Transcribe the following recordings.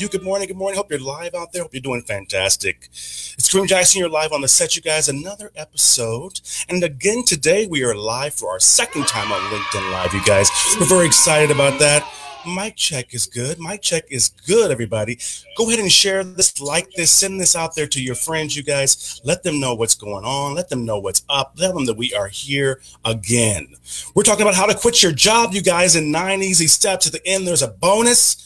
you. Good morning. Good morning. Hope you're live out there. Hope you're doing fantastic. It's Kareem Jackson. You're live on the set, you guys. Another episode. And again, today we are live for our second time on LinkedIn Live, you guys. We're very excited about that. Mic check is good. Mic check is good, everybody. Go ahead and share this, like this, send this out there to your friends, you guys. Let them know what's going on. Let them know what's up. Tell them that we are here again. We're talking about how to quit your job, you guys, in 9 easy steps. At the end, there's a bonus.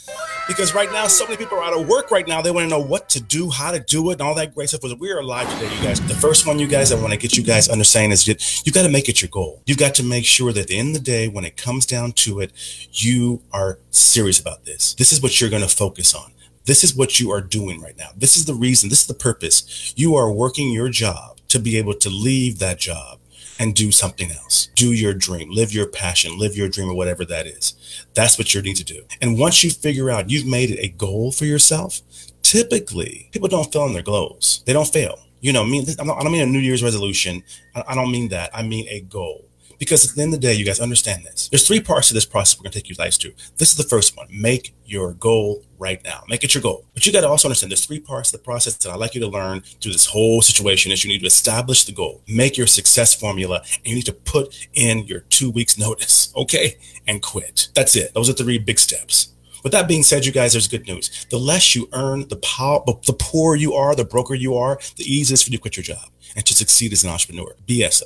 Because right now, so many people are out of work right now. They want to know what to do, how to do it, and all that great stuff. We are live today, you guys. The first one, you guys, I want to get you guys understanding is you got to make it your goal. You've got to make sure that at the end of the day, when it comes down to it, you are serious about this. This is what you're going to focus on. This is what you are doing right now. This is the reason. This is the purpose. You are working your job to be able to leave that job and do something else. Do your dream, live your passion, live your dream, or whatever that is. That's what you need to do. And once you figure out you've made it a goal for yourself, typically people don't fail in their goals. They don't fail. You know, I don't mean a New Year's resolution. I don't mean that. I mean a goal. Because at the end of the day, you guys understand this. There's 3 parts to this process we're going to take you guys through. This is the first one. Make your goal right now. Make it your goal. But you got to also understand there's 3 parts of the process that I'd like you to learn through this whole situation is you need to establish the goal, make your success formula, and you need to put in your 2 weeks notice, okay? And quit. That's it. Those are 3 big steps. With that being said, you guys, there's good news. The less you earn, the poorer you are, the broker you are, the easier it is for you to quit your job and to succeed as an entrepreneur.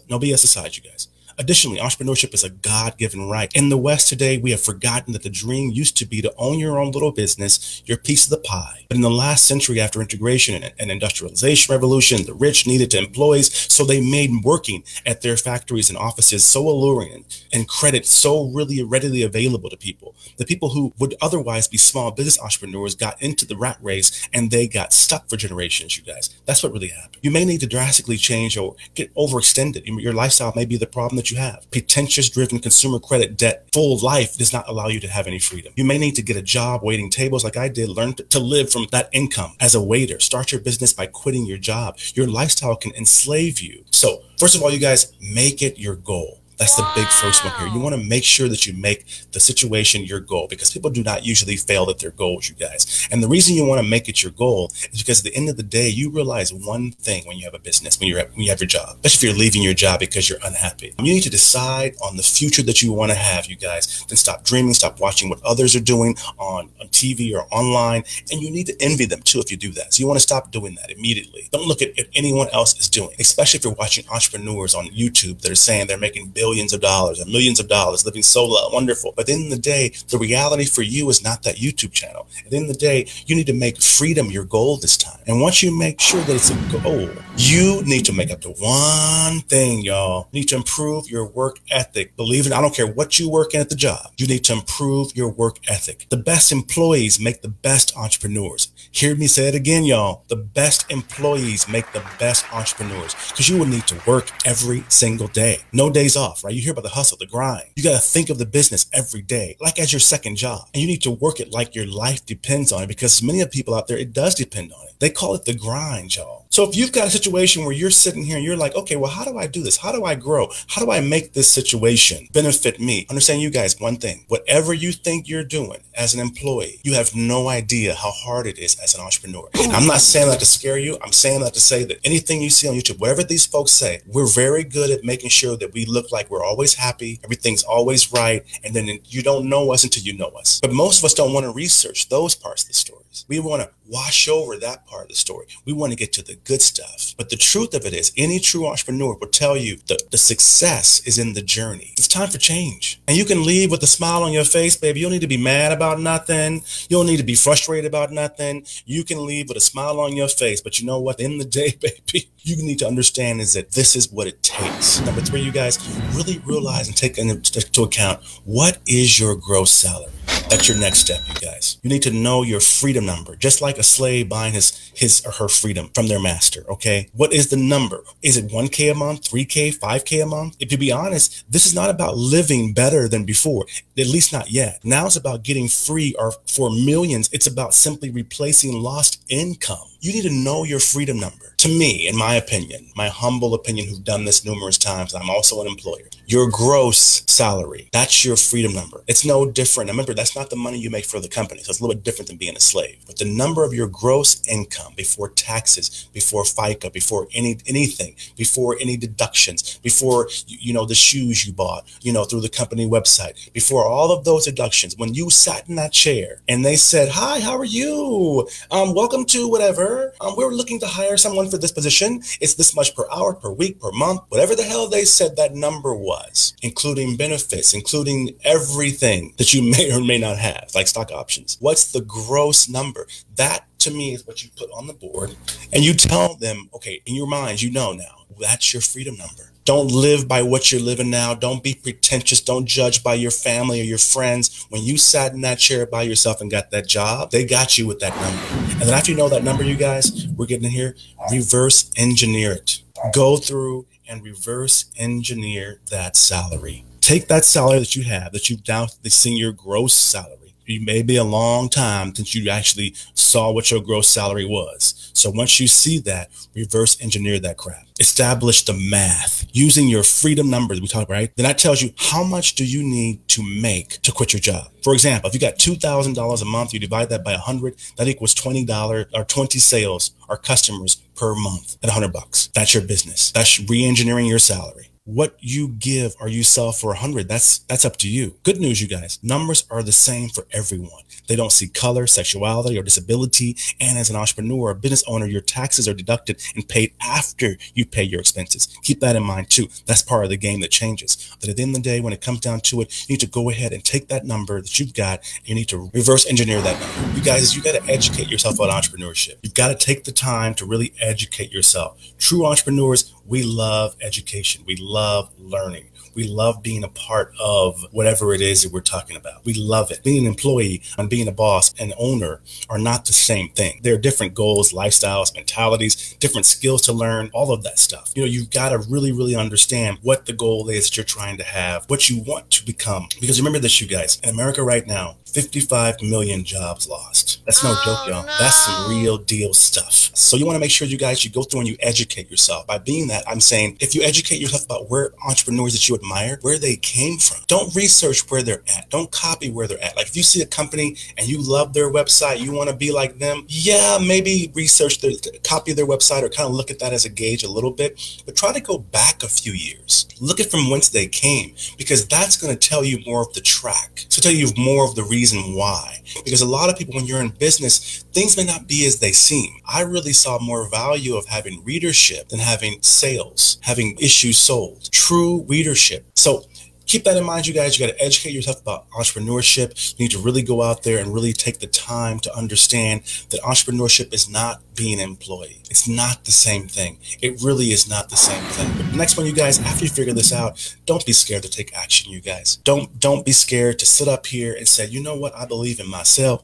No BS aside, you guys. Additionally, entrepreneurship is a God-given right. In the West today, we have forgotten that the dream used to be to own your own little business, your piece of the pie. But in the last century, after integration and industrialization revolution, the rich needed to employees, so they made working at their factories and offices so alluring and credit so really readily available to people. The people who would otherwise be small business entrepreneurs got into the rat race and they got stuck for generations, you guys. That's what really happened. You may need to drastically change or get overextended. Your lifestyle may be the problem that you have. Pretentious driven consumer credit debt full life does not allow you to have any freedom. You may need to get a job waiting tables like I did, learn to live from that income as a waiter. Start your business by quitting your job. Your lifestyle can enslave you. So first of all, you guys, make it your goal. That's the big first one here. You want to make sure that you make the situation your goal because people do not usually fail at their goals, you guys. And the reason you want to make it your goal is because at the end of the day, you realize one thing when you have a business, when you have your job, especially if you're leaving your job because you're unhappy. You need to decide on the future that you want to have, you guys. Then stop dreaming, stop watching what others are doing on TV or online. And you need to envy them too if you do that. So you want to stop doing that immediately. Don't look at what anyone else is doing, especially if you're watching entrepreneurs on YouTube that are saying they're making billions of dollars and millions of dollars, living so wonderful. But at the end of the day, the reality for you is not that YouTube channel. At the end of the day, you need to make freedom your goal this time. And once you make sure that it's a goal, you need to make up to one thing, y'all. You need to improve your work ethic. Believe it, I don't care what you work in at the job. You need to improve your work ethic. The best employees make the best entrepreneurs. Hear me say it again, y'all. The best employees make the best entrepreneurs because you will need to work every single day. No days off, right? You hear about the hustle, the grind. You got to think of the business every day, like as your second job. And you need to work it like your life depends on it because many of the people out there, it does depend on it. They call it the grind, y'all. So if you've got a situation where you're sitting here and you're like, okay, well, how do I do this? How do I grow? How do I make this situation benefit me? Understand, you guys, one thing, whatever you think you're doing as an employee, you have no idea how hard it is as an entrepreneur. And I'm not saying that to scare you. I'm saying that to say that anything you see on YouTube, whatever these folks say, we're very good at making sure that we look like we're always happy. Everything's always right. And then you don't know us until you know us. But most of us don't want to research those parts of the stories. We want to wash over that part of the story. We want to get to the good stuff. But the truth of it is, any true entrepreneur will tell you that the success is in the journey. It's time for change. And you can leave with a smile on your face, baby. You don't need to be mad about nothing. You don't need to be frustrated about nothing. You can leave with a smile on your face. But you know what? At the end of the day, baby, you need to understand is that this is what it takes. Number 3, you guys, really realize and take into account, what is your gross salary? That's your next step, you guys. You need to know your freedom number, just like a slave buying his or her freedom from their master, okay? What is the number? Is it 1K a month, 3K, 5K a month? If to be honest, this is not about living better than before. At least not yet. Now it's about getting free, or for millions, it's about simply replacing lost income. You need to know your freedom number. To me, in my opinion, my humble opinion, who've done this numerous times, I'm also an employer, your gross salary, that's your freedom number. It's no different. Remember, that's not the money you make for the company. So it's a little bit different than being a slave. But the number of your gross income before taxes, before FICA, before anything, before any deductions, before, the shoes you bought, through the company website, before all of those deductions, when you sat in that chair and they said, "Hi, how are you? Welcome to whatever. We're looking to hire someone for this position. It's this much per hour, per week, per month," whatever the hell they said that number was, including benefits, including everything that you may or may not have, like stock options. What's the gross number? That, to me, is what you put on the board, and you tell them, okay, in your minds, now, that's your freedom number. Don't live by what you're living now. Don't be pretentious. Don't judge by your family or your friends. When you sat in that chair by yourself and got that job, they got you with that number. And then after you know that number, you guys, we're getting in here, reverse engineer it. Go through and reverse engineer that salary. Take that salary that you have, that you've now seen your gross salary. It may be a long time since you actually saw what your gross salary was. So once you see that, reverse engineer that crap. Establish the math using your freedom numbers we talked about, right? Then that tells you how much do you need to make to quit your job. For example, if you got $2,000 a month, you divide that by 100, that equals $20 or 20 sales or customers per month at $100. That's your business. That's re-engineering your salary. What you give or you sell for 100, that's up to you. Good news, you guys. Numbers are the same for everyone. They don't see color, sexuality, or disability. And as an entrepreneur or business owner, your taxes are deducted and paid after you pay your expenses. Keep that in mind too. That's part of the game that changes. But at the end of the day, when it comes down to it, you need to go ahead and take that number that you've got, and you need to reverse engineer that number. You guys, you got to educate yourself about entrepreneurship. You've got to take the time to really educate yourself. True entrepreneurs, we love education. We love learning. We love being a part of whatever it is that we're talking about. We love it. Being an employee and being a boss and owner are not the same thing. There are different goals, lifestyles, mentalities, different skills to learn, all of that stuff. You've got to really, really understand what the goal is that you're trying to have, what you want to become. Because remember this, you guys, in America right now, 55 million jobs lost. That's no joke, y'all. No. That's some real deal stuff. So you want to make sure you guys, you go through and you educate yourself. By being that, I'm saying if you educate yourself about where entrepreneurs that you admire, where they came from, don't research where they're at. Don't copy where they're at. Like if you see a company and you love their website, you want to be like them, yeah, maybe research copy their website or kind of look at that as a gauge a little bit, but try to go back a few years. Look at from whence they came, because that's going to tell you more of the track. So tell you more of the reason why. Because a lot of people, when you're in business, things may not be as they seem. I really saw more value of having readership than having sales, having issues sold. True readership. So keep that in mind, you guys. You got to educate yourself about entrepreneurship. You need to really go out there and really take the time to understand that entrepreneurship is not being an employee. It's not the same thing. It really is not the same thing. But the next one, you guys, after you figure this out, don't be scared to take action, you guys. Don't be scared to sit up here and say, you know what, I believe in myself.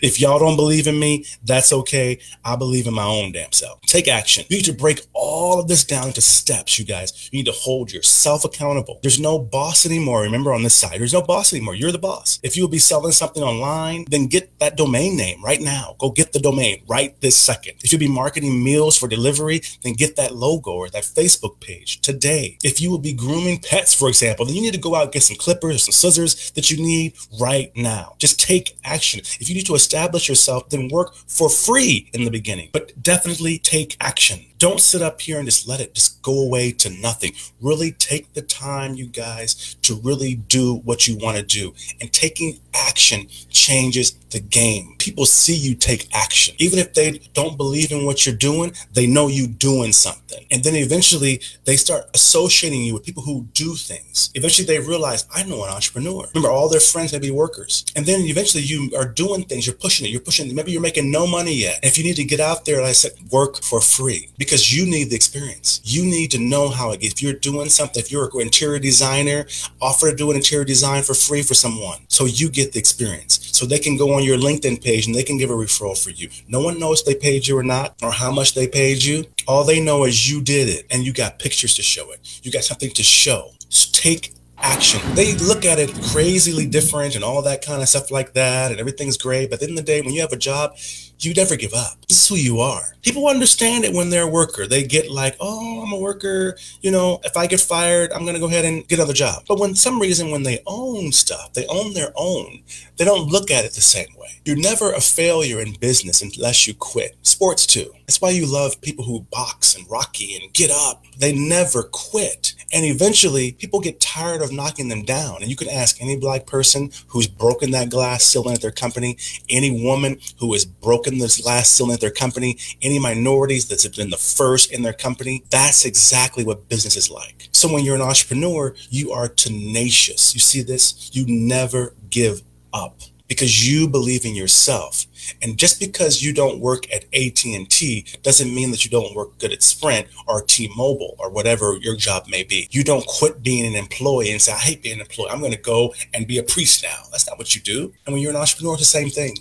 If y'all don't believe in me, that's okay. I believe in my own damn self. Take action. You need to break all of this down into steps, you guys. You need to hold yourself accountable. There's no boss anymore. Remember, on this side, there's no boss anymore. You're the boss. If you will be selling something online, then get that domain name right now. Go get the domain right this second. If you'll be marketing meals for delivery, then get that logo or that Facebook page today. If you will be grooming pets, for example, then you need to go out and get some clippers or some scissors that you need right now. Just take action. If you need to establish yourself, then work for free in the beginning, but definitely take action. Don't sit up here and just let it just go away to nothing. Really take the time, you guys, to really do what you want to do. And taking action changes the game. People see you take action. Even if they don't believe in what you're doing, they know you doing something. And then eventually they start associating you with people who do things. Eventually they realize, I know an entrepreneur. Remember, all their friends may be workers. And then eventually you are doing things. You're pushing it. Maybe you're making no money yet. And if you need to get out there, like I said, work for free. Because you need the experience. You need to know how it gets. If you're doing something, if you're an interior designer, offer to do an interior design for free for someone so you get the experience. So they can go on your LinkedIn page and they can give a referral for you. No one knows if they paid you or not or how much they paid you. All they know is you did it and you got pictures to show it. You got something to show. So take action. They look at it crazily different and all that kind of stuff like that, and everything's great. But at the end of the day, when you have a job, you never give up. This is who you are. People understand it when they're a worker. They get like, oh, I'm a worker. You know, if I get fired, I'm going to go ahead and get another job. But when some reason, when they own stuff, they own their own, they don't look at it the same way. You're never a failure in business unless you quit. Sports too. That's why you love people who box and Rocky and get up. They never quit. And eventually, people get tired of knocking them down. And you can ask any black person who's broken that glass ceiling at their company, any woman who has broken this glass ceiling at their company, any minorities that's been the first in their company. That's exactly what business is like. So when you're an entrepreneur, you are tenacious. You see this? You never give up because you believe in yourself. And just because you don't work at AT&T doesn't mean that you don't work good at Sprint or T-Mobile or whatever your job may be. You don't quit being an employee and say, I hate being an employee. I'm going to go and be a priest now. That's not what you do. And when you're an entrepreneur, it's the same thing.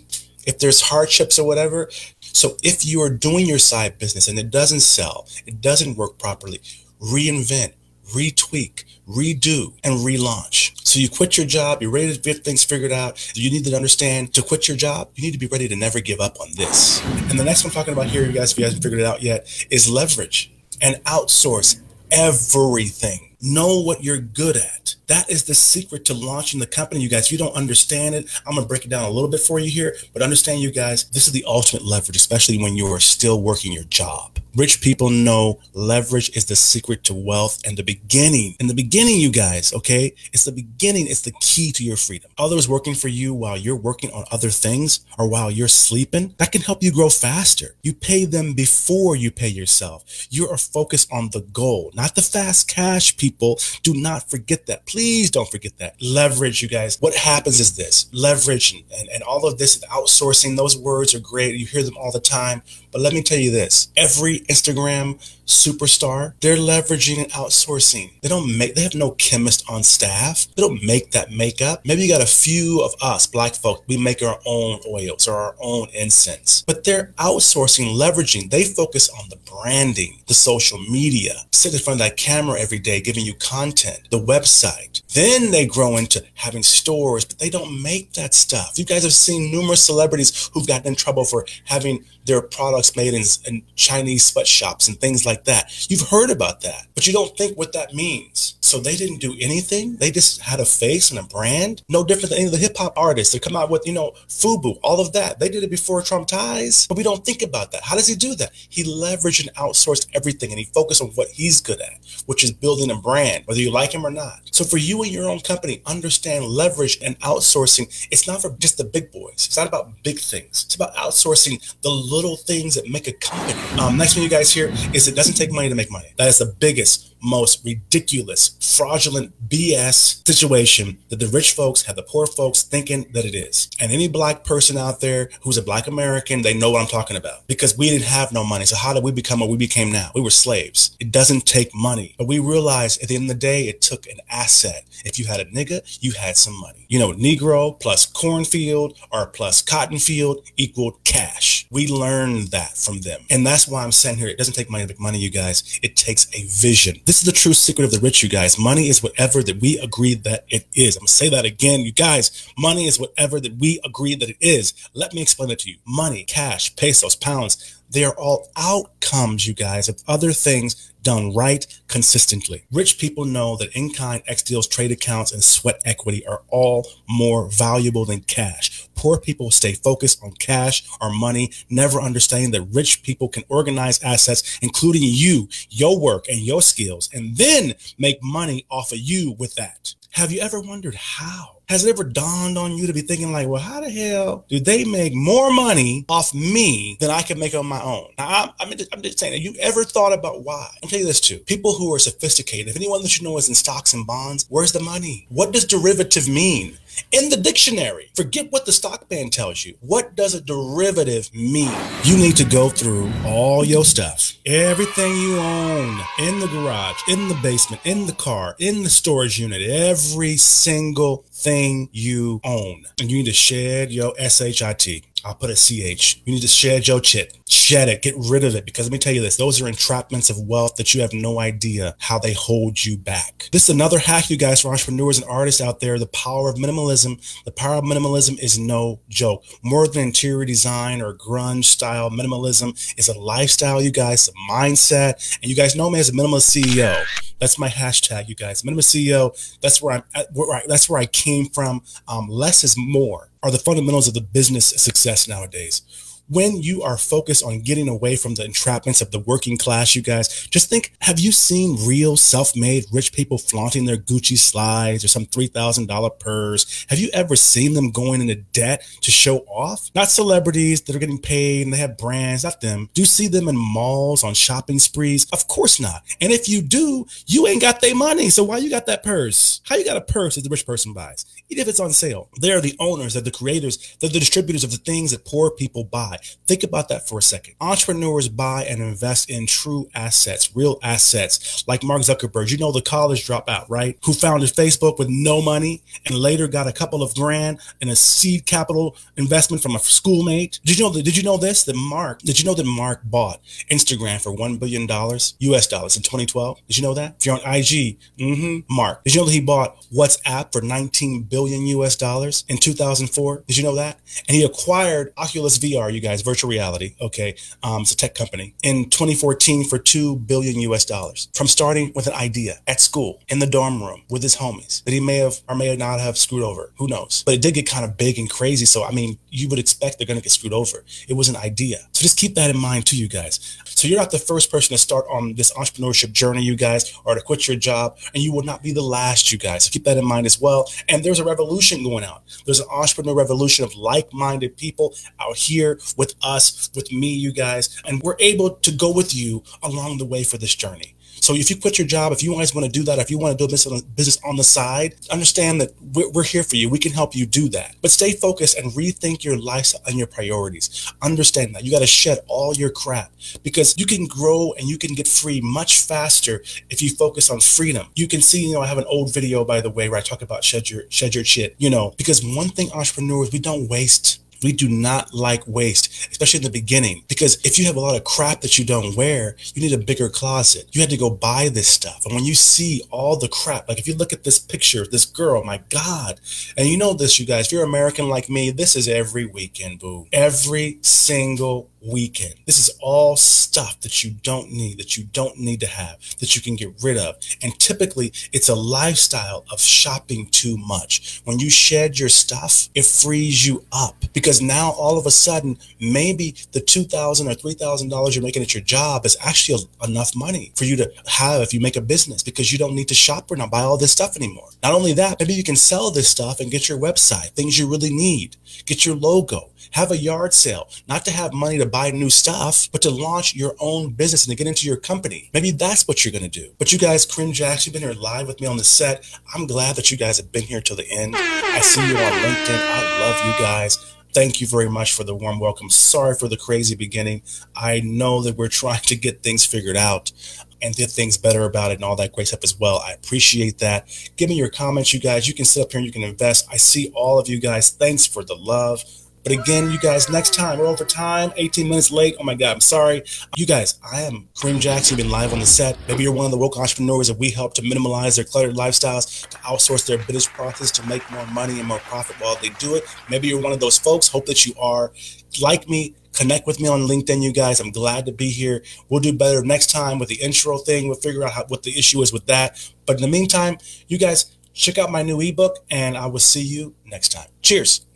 If there's hardships or whatever. So if you are doing your side business and it doesn't sell, it doesn't work properly, reinvent, retweak, redo, and relaunch. So you quit your job, you're ready to get things figured out. You need to understand to quit your job, you need to be ready to never give up on this. And the next one I'm talking about here, you guys, if you haven't figured it out yet, is leverage and outsource everything. Know what you're good at. That is the secret to launching the company, you guys. If you don't understand it, I'm going to break it down a little bit for you here. But understand, you guys, this is the ultimate leverage, especially when you are still working your job. Rich people know leverage is the secret to wealth and the beginning. In the beginning, you guys, okay? It's the beginning. It's the key to your freedom. Others working for you while you're working on other things or while you're sleeping, that can help you grow faster. You pay them before you pay yourself. You are focused on the goal, not the fast cash, people. Do not forget that. Please don't forget that. Leverage, you guys. What happens is this. Leverage and all of this outsourcing, those words are great. You hear them all the time. But let me tell you this. Every Instagram superstar, they're leveraging and outsourcing. They have no chemist on staff. They don't make that makeup. Maybe you got a few of us black folk. We make our own oils or our own incense, but they're outsourcing, leveraging. They focus on the branding, the social media, sit in front of that camera every day, giving you content, the website. Then they grow into having stores, but they don't make that stuff. You guys have seen numerous celebrities who've gotten in trouble for having their products made in Chinese sweatshops and things like that. You've heard about that, but you don't think what that means. So they didn't do anything. They just had a face and a brand, no different than any of the hip hop artists that come out with, FUBU, all of that. They did it before Trump ties, but we don't think about that. How does he do that? He leveraged and outsourced everything, and he focused on what he's good at, which is building a brand, whether you like him or not. So for you and your own company, understand leverage and outsourcing. It's not for just the big boys. It's not about big things. It's about outsourcing the little things that make a company. Next one, you guys hear is it doesn't take money to make money. That is the biggest, most ridiculous, fraudulent BS situation that the rich folks have the poor folks thinking that it is. And any black person out there who's a black American, they know what I'm talking about, because we didn't have no money. So how did we become what we became now? We were slaves. It doesn't take money, but we realized at the end of the day, it took an asset. If you had a nigga, you had some money. Negro plus cornfield or plus cotton field equaled cash. We learned that from them. And that's why I'm saying here, it doesn't take money to make money, you guys. It takes a vision. This is the true secret of the rich, you guys. Money is whatever that we agree that it is. I'm going to say that again, you guys. Money is whatever that we agree that it is. Let me explain it to you. Money, cash, pesos, pounds, they are all outcomes, you guys, of other things done right consistently. Rich people know that in-kind, ex-deals, trade accounts, and sweat equity are all more valuable than cash. Poor people stay focused on cash or money, never understanding that rich people can organize assets, including you, your work, and your skills, and then make money off of you with that. Have you ever wondered how? Has it ever dawned on you to be thinking like, well, how the hell do they make more money off me than I can make on my own? Now, I'm just saying, have you ever thought about why? I'll tell you this too. People who are sophisticated, if anyone that you know is in stocks and bonds, where's the money? What does derivative mean? In the dictionary, forget what the stock band tells you. What does a derivative mean? You need to go through all your stuff, everything you own, in the garage, in the basement, in the car, in the storage unit, every single thing you own. And you need to shed your SHIT. I'll put a CH. You need to shed your shit. Shed it. Get rid of it. Because let me tell you this, those are entrapments of wealth that you have no idea how they hold you back. This is another hack, you guys, for entrepreneurs and artists out there. The power of minimalism. The power of minimalism is no joke. More than interior design or grunge style, minimalism is a lifestyle, you guys, a mindset. And you guys know me as a minimalist CEO. That's my hashtag, you guys. Minimalist CEO. That's where I'm at. That's where I came from. Less is more are the fundamentals of the business success nowadays. When you are focused on getting away from the entrapments of the working class, you guys, just think, have you seen real self-made rich people flaunting their Gucci slides or some $3,000 purse? Have you ever seen them going into debt to show off? Not celebrities that are getting paid and they have brands, not them. Do you see them in malls on shopping sprees? Of course not. And if you do, you ain't got their money. So why you got that purse? How you got a purse that the rich person buys? Even if it's on sale. They are the owners, they're the creators, they're the distributors of the things that poor people buy. Think about that for a second. Entrepreneurs buy and invest in true assets, real assets, like Mark Zuckerberg, you know, the college dropout, right? Who founded Facebook with no money and later got a couple of grand in a seed capital investment from a schoolmate. Did you know this? Did you know that Mark bought Instagram for $1 billion US dollars in 2012? Did you know that? If you're on IG, Mark. Did you know that he bought WhatsApp for 19 billion US dollars in 2004? Did you know that? And he acquired Oculus VR, you guys, virtual reality. Okay. It's a tech company in 2014 for 2 billion US dollars from starting with an idea at school in the dorm room with his homies that he may have or may not have screwed over. Who knows? But it did get kind of big and crazy. So, I mean, you would expect they're going to get screwed over. It was an idea. So just keep that in mind too, you guys. So you're not the first person to start on this entrepreneurship journey, you guys, or to quit your job, and you will not be the last, you guys. So keep that in mind as well. And there's a revolution going on. There's an entrepreneur revolution of like-minded people out here with us, with me, you guys, and we're able to go with you along the way for this journey. So if you quit your job, if you guys want to do that, if you want to do a business on the side, understand that we're here for you. We can help you do that. But stay focused and rethink your lifestyle and your priorities. Understand that. You got to shed all your crap because you can grow and you can get free much faster if you focus on freedom. You can see, I have an old video, by the way, where I talk about shed your shit, because one thing entrepreneurs, we don't waste. We do not like waste, especially in the beginning, because if you have a lot of crap that you don't wear, you need a bigger closet. You had to go buy this stuff. And when you see all the crap, like if you look at this picture, this girl, my God, and you know this, you guys, if you're American like me, this is every weekend, boo. Every single weekend. This is all stuff that you don't need to have, that you can get rid of. And typically it's a lifestyle of shopping too much. When you shed your stuff, it frees you up because now all of a sudden, maybe the $2,000 or $3,000 you're making at your job is actually enough money for you to have if you make a business because you don't need to shop or not buy all this stuff anymore. Not only that, maybe you can sell this stuff and get your website, things you really need, get your logo, have a yard sale, not to have money to buy new stuff, but to launch your own business and to get into your company. Maybe that's what you're going to do. But you guys, Kareem Jackson, you've been here live with me on the set. I'm glad that you guys have been here till the end. I see you on LinkedIn. I love you guys. Thank you very much for the warm welcome. Sorry for the crazy beginning. I know that we're trying to get things figured out and get things better about it and all that great stuff as well. I appreciate that. Give me your comments, you guys. You can sit up here and you can invest. I see all of you guys. Thanks for the love. But again, you guys, next time, we're over time, 18 minutes late. Oh my God, I'm sorry. You guys, I am Kareem Jackson. You've been live on the set. Maybe you're one of the woke entrepreneurs that we help to minimalize their cluttered lifestyles, to outsource their business process, to make more money and more profit while they do it. Maybe you're one of those folks. Hope that you are. Like me, connect with me on LinkedIn, you guys. I'm glad to be here. We'll do better next time with the intro thing. We'll figure out what the issue is with that. But in the meantime, you guys, check out my new ebook, and I will see you next time. Cheers.